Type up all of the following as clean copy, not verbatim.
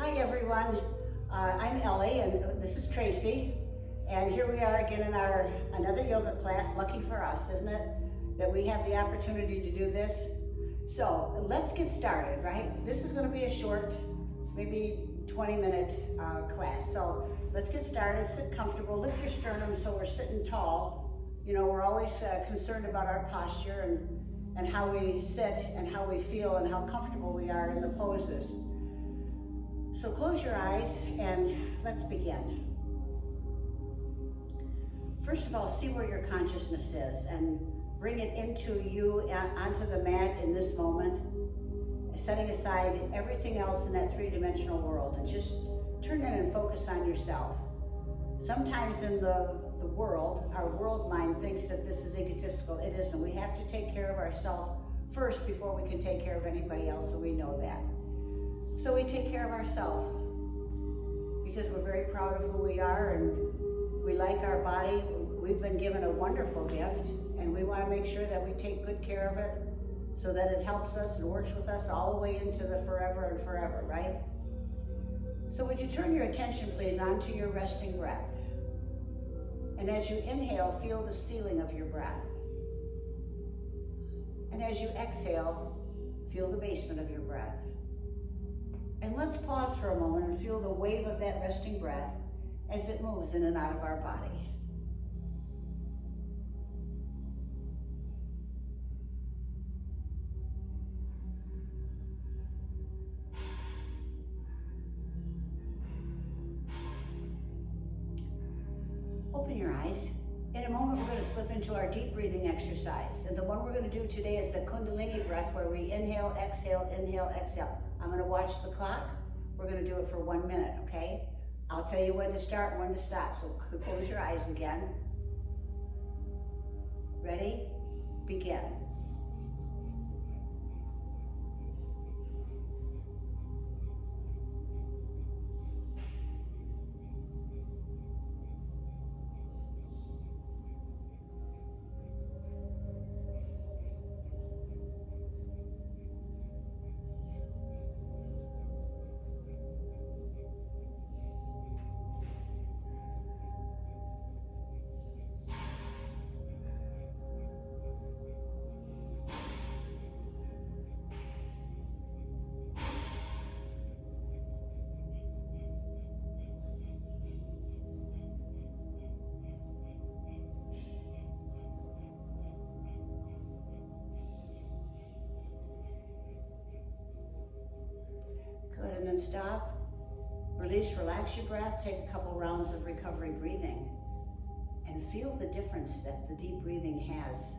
Hi everyone, I'm Ellie and this is Tracy, and here we are again in our another yoga class. Lucky for us, isn't it, that we have the opportunity to do this? So let's get started, right? This is going to be a short, maybe 20-minute class. So let's get started. Sit comfortable, lift your sternum so we're sitting tall. You know, we're always concerned about our posture and how we sit and how we feel and how comfortable we are in the poses. So close your eyes and let's begin. First of all, see where your consciousness is and bring it into you, onto the mat in this moment, setting aside everything else in that three-dimensional world and just turn in and focus on yourself. Sometimes in the world, our world mind thinks that this is egotistical. It isn't. We have to take care of ourselves first before we can take care of anybody else, so we know that. So we take care of ourselves because we're very proud of who we are and we like our body. We've been given a wonderful gift and we want to make sure that we take good care of it so that it helps us and works with us all the way into the forever and forever, right? So would you turn your attention please onto your resting breath? And as you inhale, feel the ceiling of your breath. And as you exhale, feel the basement of your breath. And let's pause for a moment and feel the wave of that resting breath as it moves in and out of our body. Open your eyes. In a moment, we're going to slip into our deep breathing exercise. And the one we're going to do today is the Kundalini breath, where we inhale, exhale, inhale, exhale. I'm going to watch the clock. We're going to do it for 1 minute, okay? I'll tell you when to start and when to stop. So close your eyes again. Ready? Begin. Good, and then stop, release, relax your breath, take a couple rounds of recovery breathing, and feel the difference that the deep breathing has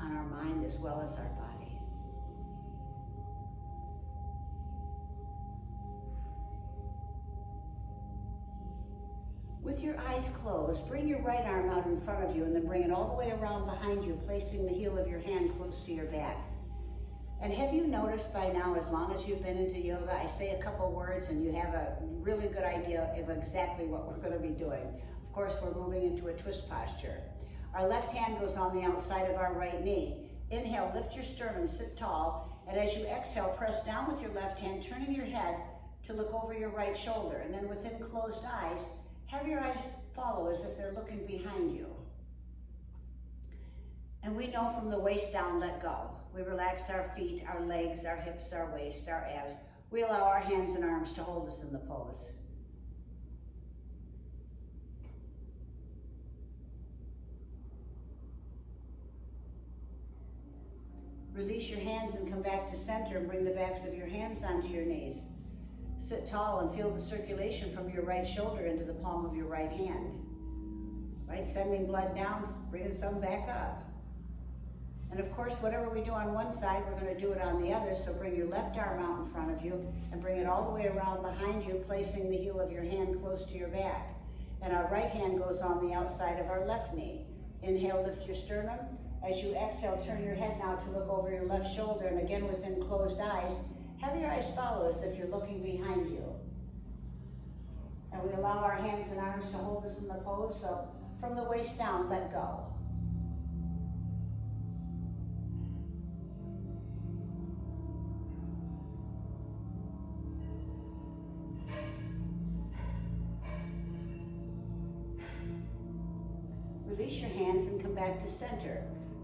on our mind as well as our body. With your eyes closed, bring your right arm out in front of you and then bring it all the way around behind you, placing the heel of your hand close to your back. And have you noticed by now, as long as you've been into yoga, I say a couple words and you have a really good idea of exactly what we're going to be doing. Of course, we're moving into a twist posture. Our left hand goes on the outside of our right knee. Inhale, lift your sternum, sit tall, and as you exhale, press down with your left hand, turning your head to look over your right shoulder. And then within closed eyes, have your eyes follow as if they're looking behind you. And we know from the waist down, let go. We relax our feet, our legs, our hips, our waist, our abs. We allow our hands and arms to hold us in the pose. Release your hands and come back to center and bring the backs of your hands onto your knees. Sit tall and feel the circulation from your right shoulder into the palm of your right hand. Right, sending blood down, bringing some back up. And of course, whatever we do on one side, we're going to do it on the other. So bring your left arm out in front of you and bring it all the way around behind you, placing the heel of your hand close to your back. And our right hand goes on the outside of our left knee. Inhale, lift your sternum. As you exhale, turn your head now to look over your left shoulder. And again, within closed eyes, have your eyes follow as if you're looking behind you. And we allow our hands and arms to hold us in the pose. So from the waist down, let go. come back to center.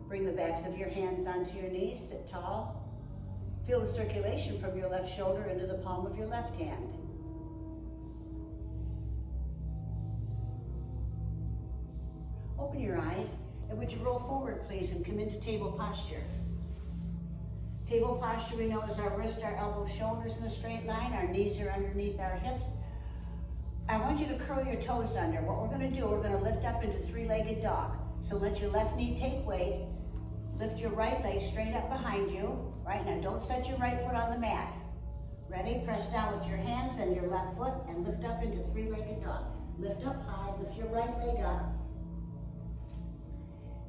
Bring the backs of your hands onto your knees, sit tall. Feel the circulation from your left shoulder into the palm of your left hand. Open your eyes, and would you roll forward, please, and come into table posture. Table posture we know is our wrists, our elbows, shoulders in a straight line. Our knees are underneath our hips. I want you to curl your toes under. What we're going to do, we're going to lift up into three-legged dog. So let your left knee take weight. Lift your right leg straight up behind you. Right now, don't set your right foot on the mat. Ready? Press down with your hands and your left foot and lift up into three-legged dog. Lift up high, lift your right leg up.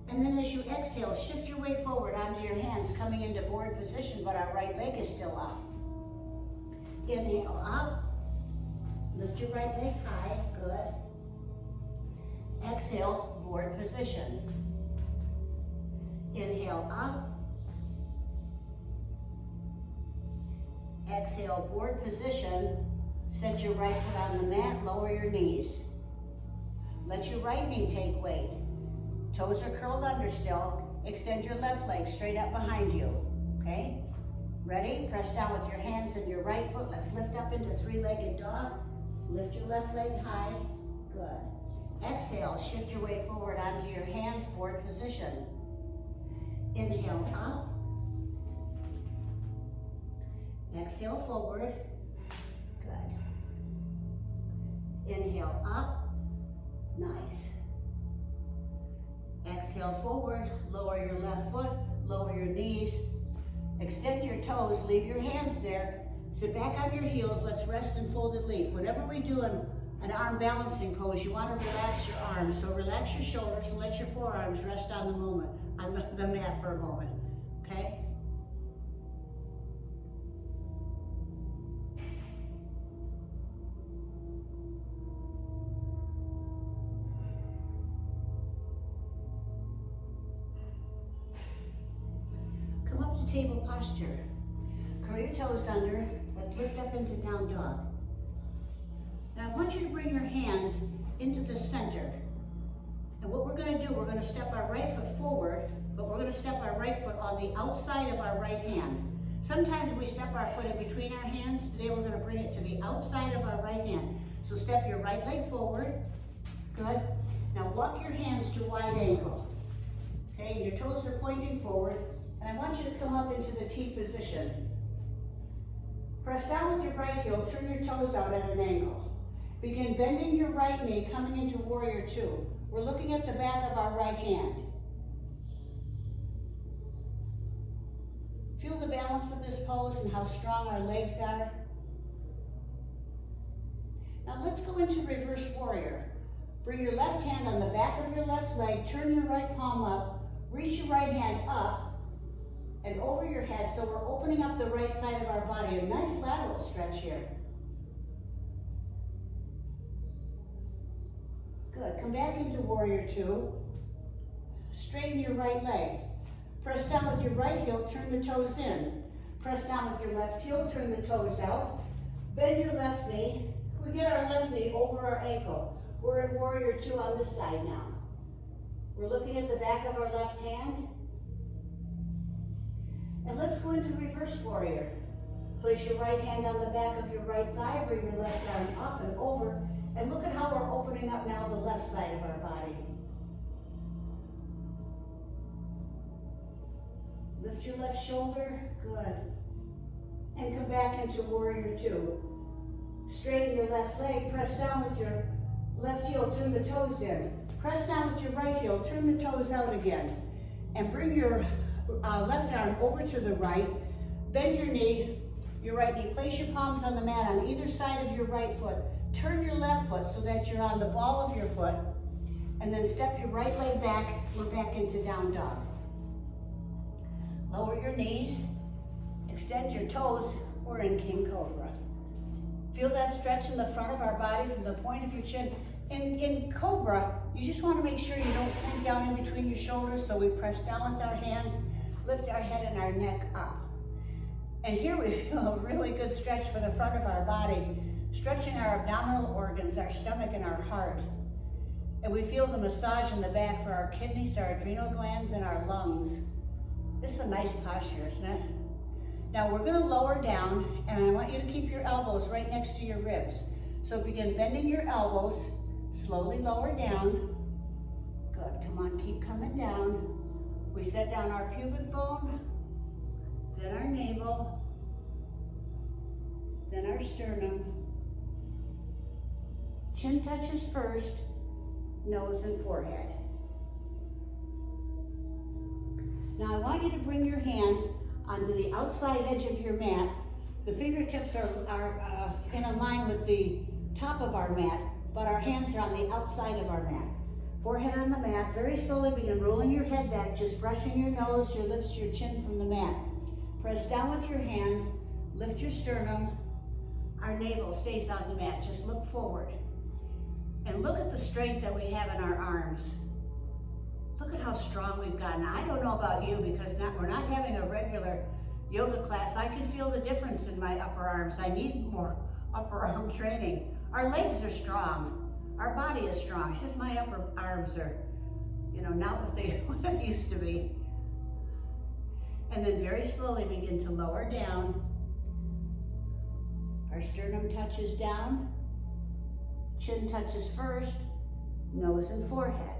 And then as you exhale, shift your weight forward onto your hands, coming into board position, but our right leg is still up. Inhale up. Lift your right leg high, good. Exhale, board position. Inhale up. Exhale, board position. Set your right foot on the mat, lower your knees. Let your right knee take weight. Toes are curled under still. Extend your left leg straight up behind you, okay? Ready? Press down with your hands and your right foot. Let's lift up into three-legged dog. Lift your left leg high, good. Exhale, shift your weight forward onto your hands, board position. Inhale up. Exhale forward, good. Inhale up, nice. Exhale forward, lower your left foot, lower your knees, extend your toes, leave your hands there, sit back on your heels, let's rest in folded leaf. Whenever we do an arm balancing pose, you want to relax your arms, so relax your shoulders and let your forearms rest on the mat for a moment, okay? Table posture. Curl your toes under. Let's lift up into down dog. Now I want you to bring your hands into the center. And what we're going to do, we're going to step our right foot forward, but we're going to step our right foot on the outside of our right hand. Sometimes we step our foot in between our hands. Today we're going to bring it to the outside of our right hand. So step your right leg forward. Good. Now walk your hands to wide ankle. Okay, and your toes are pointing forward. And I want you to come up into the T position. Press down with your right heel, turn your toes out at an angle. Begin bending your right knee, coming into warrior two. We're looking at the back of our right hand. Feel the balance of this pose and how strong our legs are. Now let's go into reverse warrior. Bring your left hand on the back of your left leg, turn your right palm up, reach your right hand up, and over your head, so we're opening up the right side of our body. A nice lateral stretch here. Good. Come back into warrior two. Straighten your right leg. Press down with your right heel, turn the toes in. Press down with your left heel, turn the toes out. Bend your left knee. We get our left knee over our ankle. We're in warrior two on this side now. We're looking at the back of our left hand. And let's go into reverse warrior. Place your right hand on the back of your right thigh, bring your left arm up and over, and look at how we're opening up now the left side of our body. Lift your left shoulder, good. And come back into warrior two. Straighten your left leg, press down with your left heel, turn the toes in. Press down with your right heel, turn the toes out again. And bring your left arm over to the right, bend your knee, your right knee, place your palms on the mat on either side of your right foot, turn your left foot so that you're on the ball of your foot, and then step your right leg back, we're back into down dog. Lower your knees, extend your toes, we're in King Cobra. Feel that stretch in the front of our body from the point of your chin. In Cobra, you just want to make sure you don't sink down in between your shoulders, so we press down with our hands, lift our head and our neck up. And here we feel a really good stretch for the front of our body, stretching our abdominal organs, our stomach and our heart. And we feel the massage in the back for our kidneys, our adrenal glands, and our lungs. This is a nice posture, isn't it? Now we're gonna lower down, and I want you to keep your elbows right next to your ribs. So begin bending your elbows, slowly lower down. Good, come on, keep coming down. We set down our pubic bone, then our navel, then our sternum. Chin touches first, nose and forehead. Now I want you to bring your hands onto the outside edge of your mat. The fingertips are in a line with the top of our mat, but our hands are on the outside of our mat. Forehead on the mat. Very slowly begin rolling your head back, just brushing your nose, your lips, your chin from the mat. Press down with your hands, lift your sternum. Our navel stays on the mat. Just look forward. And look at the strength that we have in our arms. Look at how strong we've gotten. I don't know about you because we're not having a regular yoga class. I can feel the difference in my upper arms. I need more upper arm training. Our legs are strong. Our body is strong. It's just my upper arms are, not what they used to be. And then very slowly begin to lower down. Our sternum touches down. Chin touches first, nose and forehead.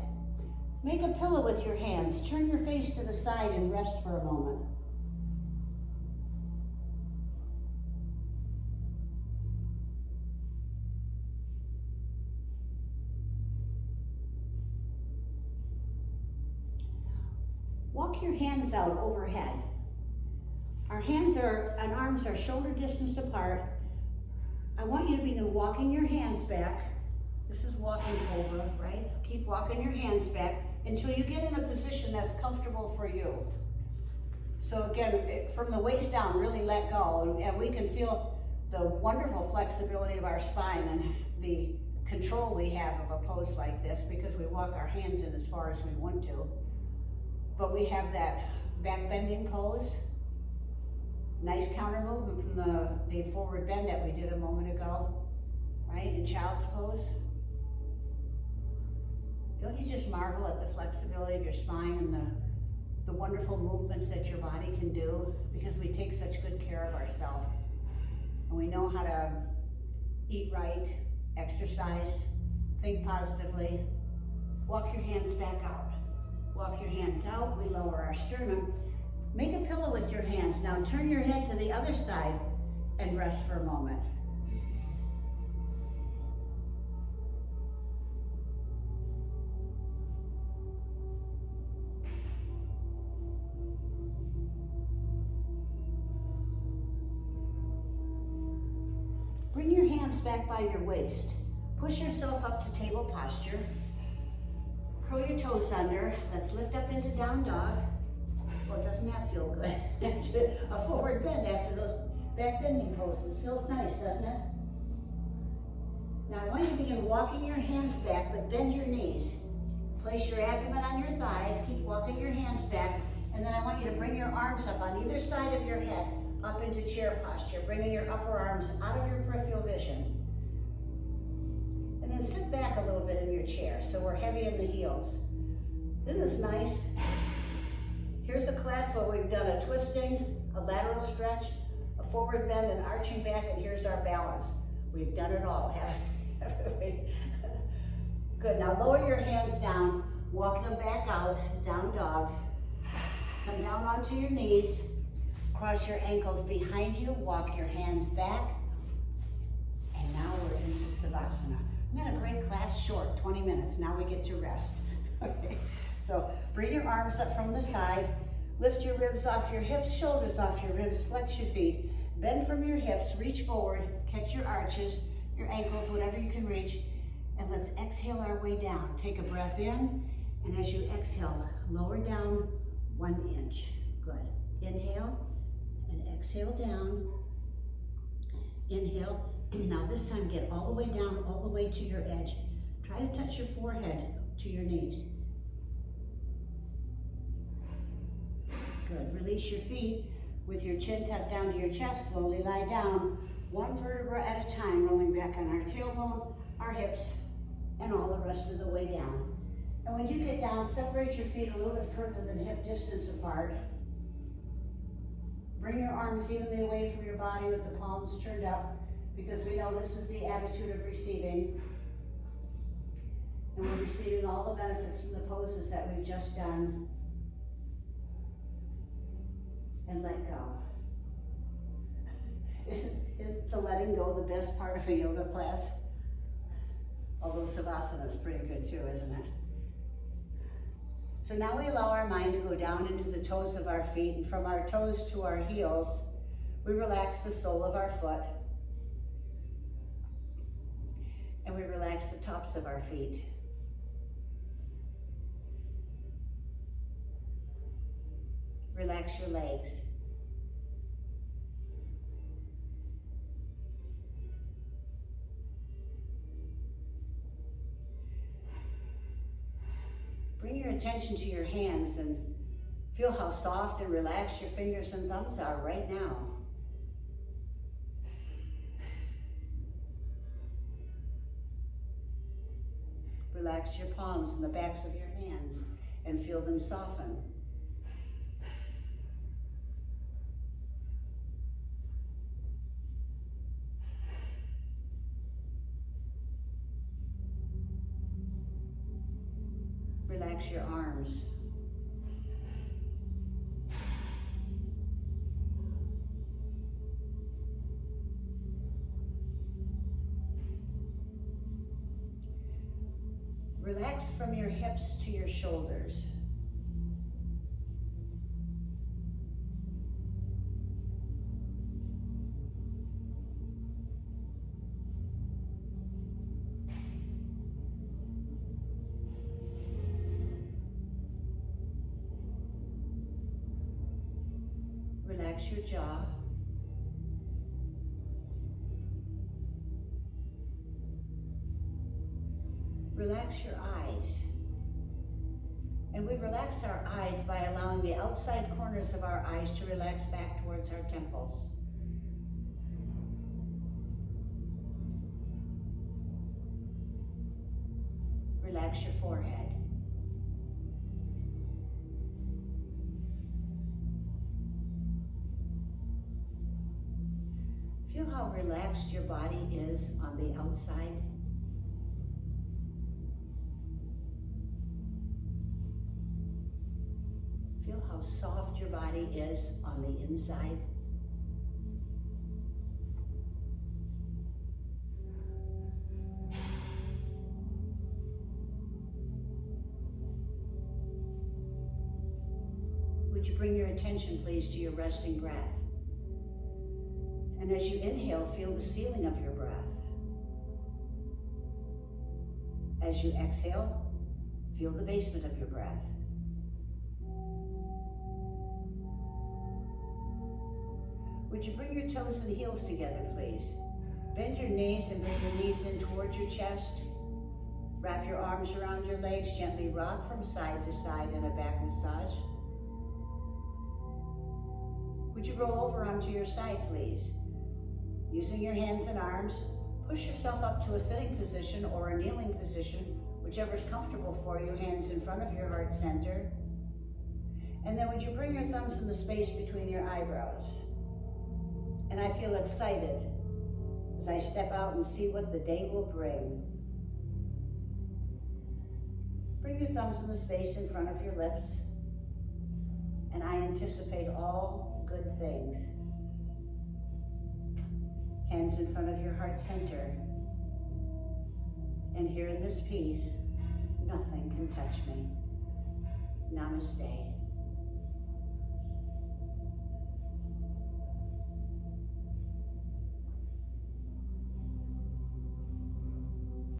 Make a pillow with your hands. Turn your face to the side and rest for a moment. Walk your hands out overhead. Our hands and arms are shoulder distance apart. I want you to begin walking your hands back. This is walking cobra, right? Keep walking your hands back until you get in a position that's comfortable for you. So again, from the waist down, really let go. And we can feel the wonderful flexibility of our spine and the control we have of a pose like this because we walk our hands in as far as we want to. But we have that back bending pose. Nice counter movement from the forward bend that we did a moment ago, right? In child's pose. Don't you just marvel at the flexibility of your spine and the wonderful movements that your body can do because we take such good care of ourselves. And we know how to eat right, exercise, think positively. Walk your hands back out. Walk your hands out, we lower our sternum. Make a pillow with your hands. Now turn your head to the other side and rest for a moment. Bring your hands back by your waist. Push yourself up to table posture. Curl your toes under. Let's lift up into down dog. Well, doesn't that feel good? A forward bend after those back bending poses. Feels nice, doesn't it? Now I want you to begin walking your hands back, but bend your knees. Place your abdomen on your thighs. Keep walking your hands back. And then I want you to bring your arms up on either side of your head, up into chair posture, bringing your upper arms out of your peripheral vision. And then sit back a little bit in your chair so we're heavy in the heels. Isn't this nice? Here's a class where we've done a twisting, a lateral stretch, a forward bend, and arching back, and here's our balance. We've done it all, haven't we? Good, now lower your hands down, walk them back out, down dog. Come down onto your knees, cross your ankles behind you, walk your hands back, and now we're into Savasana. Isn't that a great class? Short, 20 minutes. Now we get to rest. Okay, so bring your arms up from the side, lift your ribs off your hips, shoulders off your ribs, flex your feet, bend from your hips, reach forward, catch your arches, your ankles, whatever you can reach, and let's exhale our way down. Take a breath in, and as you exhale, lower down 1 inch. Good. Inhale, and exhale down. Inhale. Now this time get all the way down, all the way to your edge. Try to touch your forehead to your knees. Good. Release your feet with your chin tucked down to your chest. Slowly lie down, one vertebra at a time, rolling back on our tailbone, our hips, and all the rest of the way down. And when you get down, separate your feet a little bit further than hip distance apart. Bring your arms evenly away from your body with the palms turned up, because we know this is the attitude of receiving. And we're receiving all the benefits from the poses that we've just done. And let go. Is the letting go the best part of a yoga class? Although Savasana is pretty good too, isn't it? So now we allow our mind to go down into the toes of our feet, and from our toes to our heels, we relax the sole of our foot. And we relax the tops of our feet. Relax your legs. Bring your attention to your hands and feel how soft and relaxed your fingers and thumbs are right now. Relax your palms and the backs of your hands and feel them soften. Relax your arms. Relax from your hips to your shoulders. Relax your jaw. Relax your eyes. And we relax our eyes by allowing the outside corners of our eyes to relax back towards our temples. Relax your forehead. Feel how relaxed your body is on the outside. Feel how soft your body is on the inside. Would you bring your attention, please, to your resting breath? And as you inhale, feel the ceiling of your breath. As you exhale, feel the basement of your breath. Would you bring your toes and heels together, please? Bend your knees and bring your knees in towards your chest. Wrap your arms around your legs, gently rock from side to side in a back massage. Would you roll over onto your side, please? Using your hands and arms, push yourself up to a sitting position or a kneeling position, whichever's comfortable for you, hands in front of your heart center. And then would you bring your thumbs in the space between your eyebrows? And I feel excited as I step out and see what the day will bring. Bring your thumbs in the space in front of your lips, and I anticipate all good things. Hands in front of your heart center. And here in this peace, nothing can touch me. Namaste.